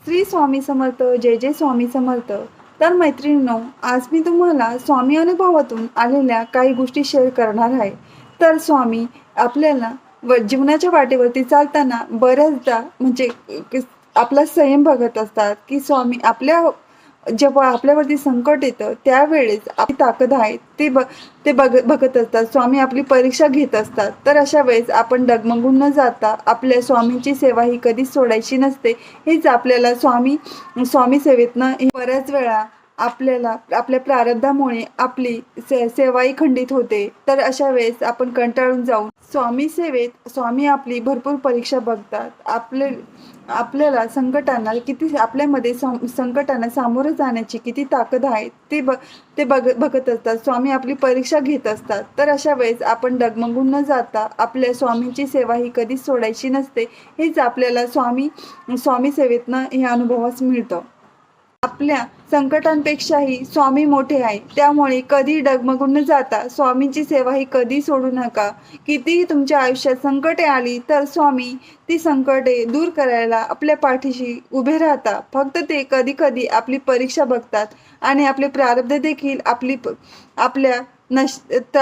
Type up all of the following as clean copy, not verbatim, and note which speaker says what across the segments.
Speaker 1: श्री स्वामी समर्थ. जय जय स्वामी समर्थ. तर मैत्रिणींनो, आज मी तुम्हाला स्वामी अनुभवातून आलेल्या काही गोष्टी शेअर करणार आहे. तर स्वामी आपल्याला जीवनाच्या वाटेवरती चालताना बऱ्याचदा म्हणजे आपला संयम बघत असतात, की स्वामी जेव्हा आपल्यावरती संकट येतं त्यावेळेस आपली ताकद आहे बघत असतात. स्वामी आपली परीक्षा घेत असतात. तर अशा वेळेस आपण डगमगून न जाता आपल्या स्वामींची सेवा ही कधीच सोडायची नसते. हेच आपल्याला स्वामी स्वामी सेवेतनं बऱ्याच वेळा आपल्याला आपल्या प्रारब्धामुळे आपली सेवाही खंडित होते. तर अशा वेळेस आपण कंटाळून जाऊन स्वामी सेवेत स्वामी आपली भरपूर परीक्षा बघतात. आपल्याला आपल्यामध्ये संकटांना सामोरं जाण्याची किती ताकद आहे ते बघत असतात. स्वामी आपली परीक्षा घेत असतात. तर अशा वेळेस आपण डगमगून न जाता आपल्या स्वामींची सेवा ही कधीच सोडायची नसते. हेच आपल्याला स्वामी सेवेतनं हे अनुभवास मिळतं. आपल्या संकटांपेक्षाही स्वामी मोठे आहे. त्यामुळे कधी डगमगून न जाता स्वामींची सेवा ही कधी सोडू नका. कितीही तुमच्या आयुष्यात संकटे आली तर स्वामी ती संकटे दूर करायला आपल्या पाठीशी उभे राहतात. फक्त ते कधी कधी आपली परीक्षा बघतात आणि आपले प्रारब्ध देखील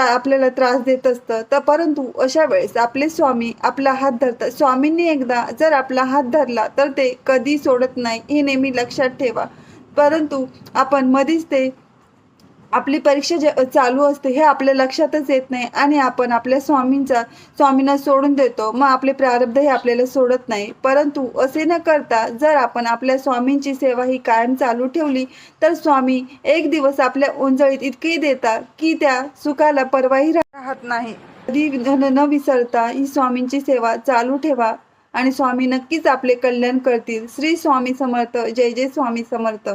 Speaker 1: आपल्याला त्रास देत असतं. तर परंतु अशा वेळेस आपले स्वामी आपला हात धरतात. स्वामींनी एकदा जर आपला हात धरला तर ते कधी सोडत नाही, हे नेहमी लक्षात ठेवा. परंतु आपण मधीच आपली परीक्षा चालू असते हे आपल्या लक्षातच येत नाही आणि आपण आपल्या स्वामींना सोडून देतो. मग आपले प्रारब्ध हे आपल्याला सोडत नाही. परंतु असे न करता जर आपण आपल्या स्वामींची सेवा ही कायम चालू ठेवली तर स्वामी एक दिवस आपल्या ओंजळीत इतके देतात की त्या सुखाला परवाही राहत नाही. कधी न विसरता ही स्वामींची सेवा चालू ठेवा आणि स्वामी नक्कीच आपले कल्याण करतील. श्री स्वामी समर्थ. जय जय स्वामी समर्थ.